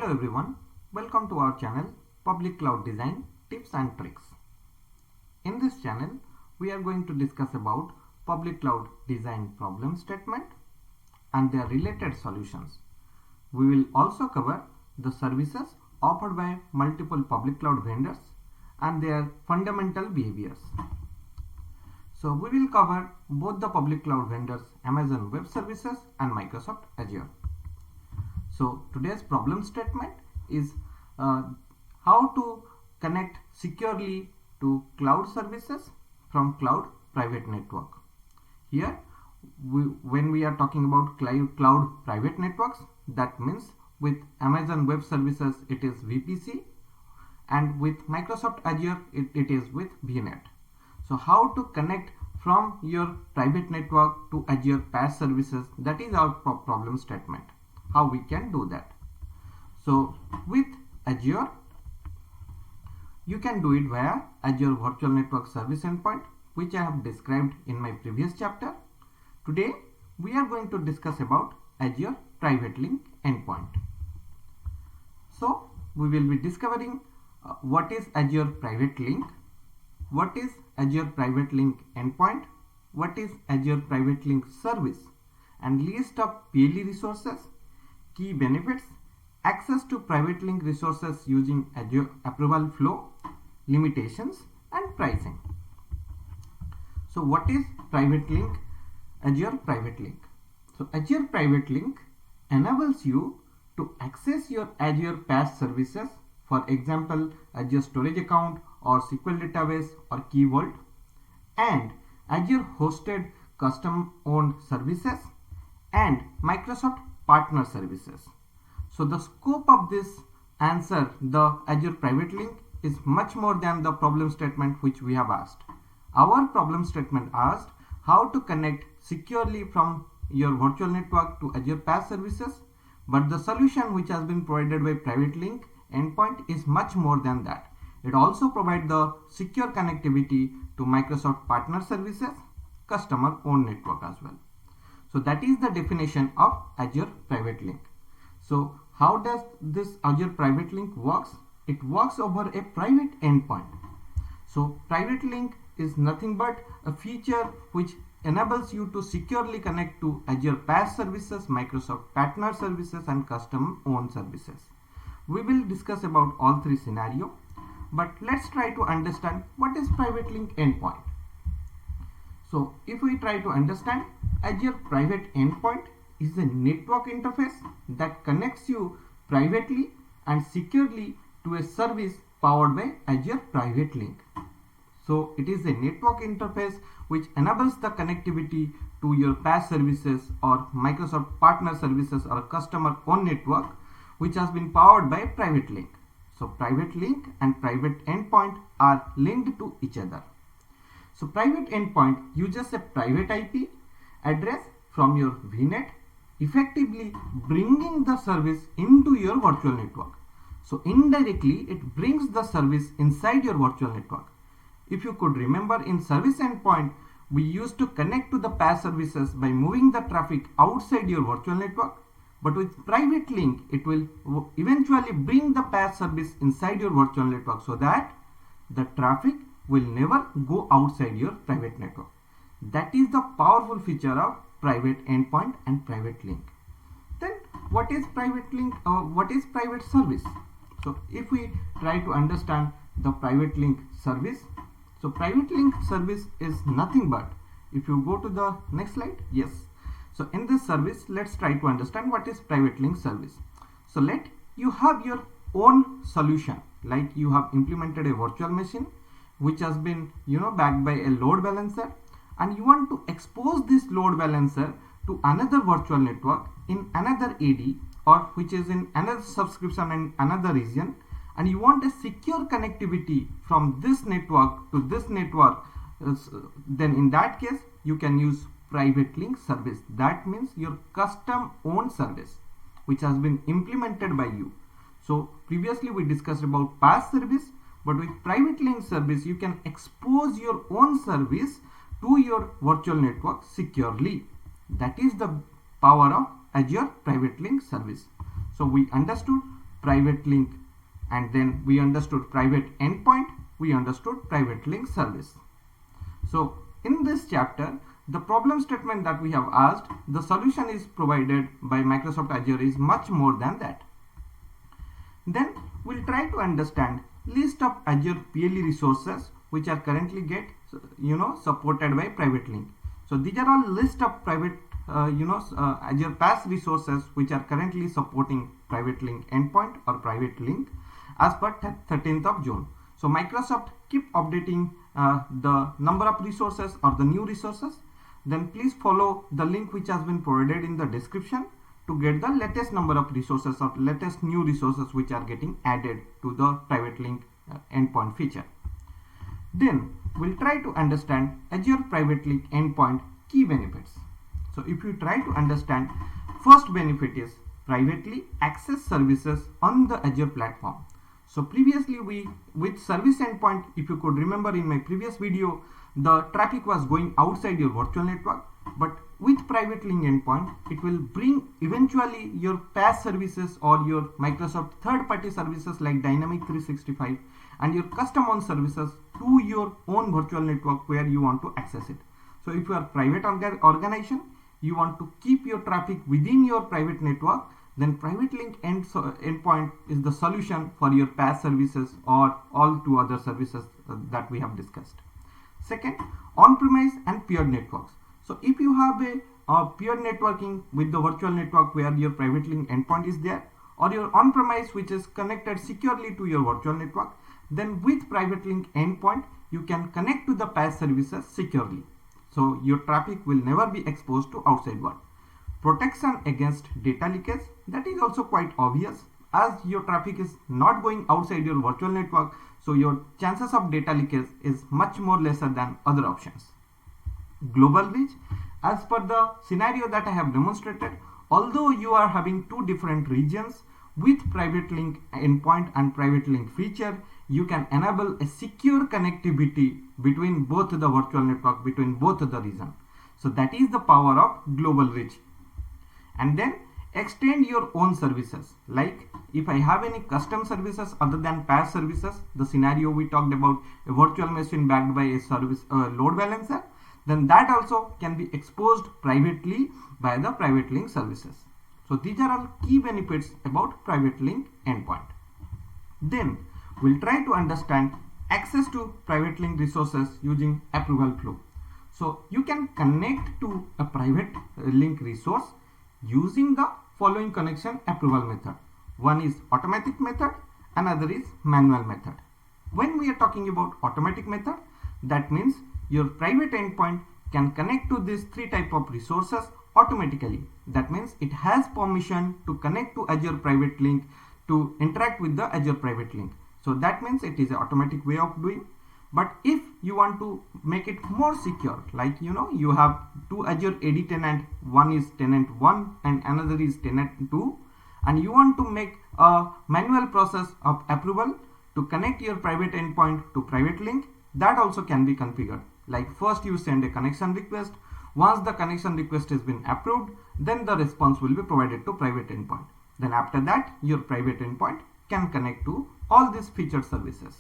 Hello everyone, welcome to our channel Public Cloud Design Tips and Tricks. In this channel, we are going to discuss about public cloud design problem statement and their related solutions. We will also cover the services offered by multiple public cloud vendors and their fundamental behaviors. So we will cover both the public cloud vendors Amazon Web Services and Microsoft Azure. So today's problem statement is how to connect securely to cloud services from cloud private network. Here when we are talking about cloud private networks, that means with Amazon Web Services it is VPC, and with Microsoft Azure it is with VNet. So how to connect from your private network to Azure PaaS services, that is our problem statement. How we can do that. So with Azure, you can do it via Azure Virtual Network Service Endpoint, which I have described in my previous chapter. Today we are going to discuss about Azure Private Link Endpoint. So we will be discovering what is Azure Private Link, what is Azure Private Link Endpoint, what is Azure Private Link Service, and list of PLE resources, key benefits, access to private link resources using Azure approval flow, limitations, and pricing. So what is private link? Azure Private Link. So Azure Private Link enables you to access your Azure PaaS services, for example Azure Storage Account or SQL Database or Key Vault, and Azure hosted custom owned services and Microsoft partner services. So the scope of this answer, the Azure Private Link, is much more than the problem statement which we have asked. Our problem statement asked how to connect securely from your virtual network to Azure PaaS services, but the solution which has been provided by Private Link Endpoint is much more than that. It also provides the secure connectivity to Microsoft partner services, customer owned network as well. So that is the definition of Azure Private Link. So how does this Azure Private Link works? It works over a private endpoint. So Private Link is nothing but a feature which enables you to securely connect to Azure PaaS services, Microsoft partner services, and custom owned services. We will discuss about all three scenarios, but let's try to understand what is Private Link Endpoint. So if we try to understand, Azure Private Endpoint is a network interface that connects you privately and securely to a service powered by Azure Private Link. So it is a network interface which enables the connectivity to your PaaS services or Microsoft partner services or customer owned network, which has been powered by Private Link. So Private Link and Private Endpoint are linked to each other. So Private Endpoint uses a private IP address from your VNet, effectively bringing the service into your virtual network. So indirectly it brings the service inside your virtual network. If you could remember, in Service Endpoint we used to connect to the PaaS services by moving the traffic outside your virtual network, but with Private Link it will eventually bring the PaaS service inside your virtual network so that the traffic will never go outside your private network. That is the powerful feature of Private Endpoint and Private Link. Then what is Private Link? What is private service? So if we try to understand the Private Link service, so Private Link service is nothing but, if you go to the next slide, yes. So in this service, let's try to understand what is Private Link service. So let you have your own solution, like you have implemented a virtual machine which has been backed by a load balancer, and you want to expose this load balancer to another virtual network in another AD, or which is in another subscription in another region, and you want a secure connectivity from this network to this network, then in that case you can use Private Link service. That means your custom owned service which has been implemented by you. So previously we discussed about PaaS service, but with Private Link service you can expose your own service to your virtual network securely. That is the power of Azure Private Link service. So we understood private link, and then we understood private endpoint, we understood private link service. So in this chapter, the problem statement that we have asked, the solution is provided by Microsoft Azure is much more than that. Then we'll try to understand list of Azure PLE resources which are currently supported by private link. So these are all list of private Azure PaaS resources which are currently supporting private link endpoint or private link as per 13th of June. So Microsoft keep updating the number of resources or the new resources. Then please follow the link which has been provided in the description to get the latest number of resources or latest new resources which are getting added to the private link endpoint feature. Then we'll try to understand Azure private link endpoint key benefits. So if you try to understand, first benefit is privately access services on the Azure platform. So previously with service endpoint, if you could remember in my previous video, the traffic was going outside your virtual network, but with private link endpoint, it will bring eventually your PaaS services or your Microsoft third-party services like Dynamics 365 and your custom owned services to your own virtual network where you want to access it. So if you are private organization, you want to keep your traffic within your private network, then private link endpoint is the solution for your PaaS services or all two other services that we have discussed. Second, on-premise and peer networks. So if you have a peer networking with the virtual network where your private link endpoint is there, or your on-premise which is connected securely to your virtual network, then with private link endpoint you can connect to the PaaS services securely. So your traffic will never be exposed to outside world. Protection against data leakage, that is also quite obvious as your traffic is not going outside your virtual network, so your chances of data leakage is much more lesser than other options. Global reach, as per the scenario that I have demonstrated, although you are having two different regions, with private link endpoint and private link feature, you can enable a secure connectivity between both the virtual network, between both the region. So that is the power of global reach. And then extend your own services. Like if I have any custom services other than PaaS services, the scenario we talked about, a virtual machine backed by a service load balancer, then that also can be exposed privately by the private link services. So these are all key benefits about private link endpoint. Then we'll try to understand access to private link resources using approval flow. So you can connect to a private link resource using the following connection approval method. One is automatic method, another is manual method. When we are talking about automatic method, that means your private endpoint can connect to these three type of resources automatically. That means it has permission to connect to Azure private link to interact with the Azure private link. So that means it is an automatic way of doing. But if you want to make it more secure, like you have two Azure AD tenant, one is tenant 1 and another is tenant 2, and you want to make a manual process of approval to connect your private endpoint to private link, that also can be configured. Like first you send a connection request. Once the connection request has been approved, then the response will be provided to private endpoint. Then after that, your private endpoint can connect to all these featured services.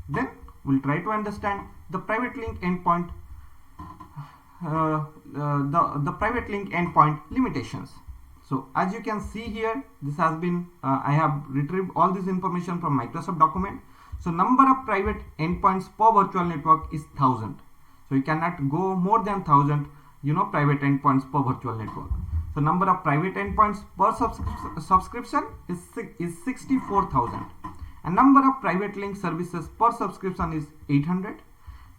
Then we'll try to understand the private link endpoint, the private link endpoint limitations. So as you can see here, this has been I have retrieved all this information from Microsoft document. So number of private endpoints per virtual network is 1000. So you cannot go more than 1000 private endpoints per virtual network. So number of private endpoints per subscription is 64,000. And number of private link services per subscription is 800.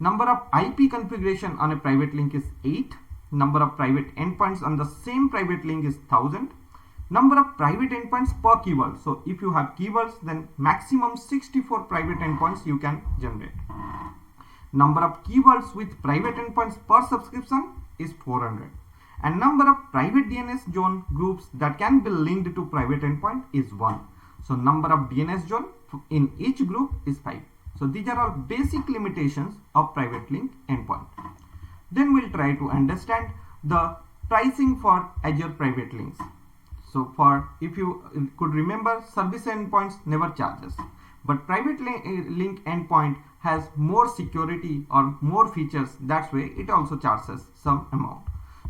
Number of IP configuration on a private link is 8. Number of private endpoints on the same private link is 1000. Number of private endpoints per keyword. So if you have keywords, then maximum 64 private endpoints you can generate. Number of keywords with private endpoints per subscription is 400. And number of private DNS zone groups that can be linked to private endpoint is 1. So number of DNS zone in each group is 5. So these are all basic limitations of private link endpoint. Then we'll try to understand the pricing for Azure private links. So for, if you could remember, service endpoints never charges, but private link endpoint has more security or more features. That's why it also charges some amount.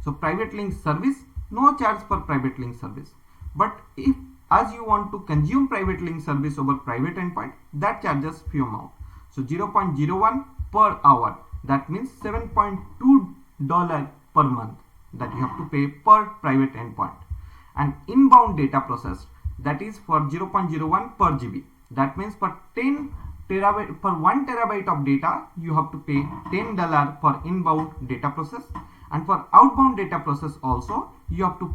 So private link service, no charge for private link service. But if as you want to consume private link service over private endpoint, that charges few amount. So 0.01 per hour, that means $7.2 per month that you have to pay per private endpoint. And inbound data processed, that is for 0.01 per GB. That means for 1 terabyte of data, you have to pay $10 for inbound data process, and for outbound data process also you have to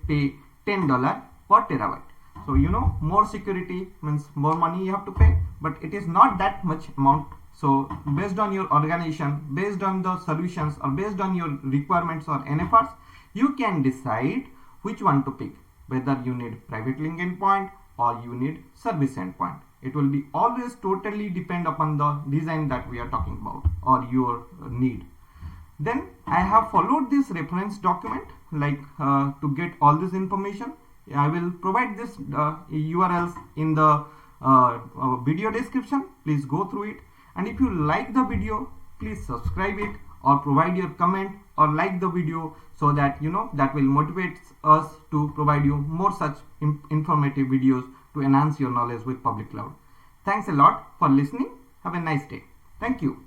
pay $10 per terabyte. So you know, more security means more money you have to pay, but it is not that much amount. So based on your organization, based on the solutions, or based on your requirements or NFRs, you can decide which one to pick, whether you need private link endpoint or you need service endpoint. It will be always totally depend upon the design that we are talking about or your need. Then I have followed this reference document, like to get all this information. I will provide this URLs in the video description. Please go through it, and if you like the video, please subscribe it or provide your comment or like the video, so that you know, that will motivate us to provide you more such informative videos to enhance your knowledge with public cloud. Thanks a lot for listening. Have a nice day. Thank you.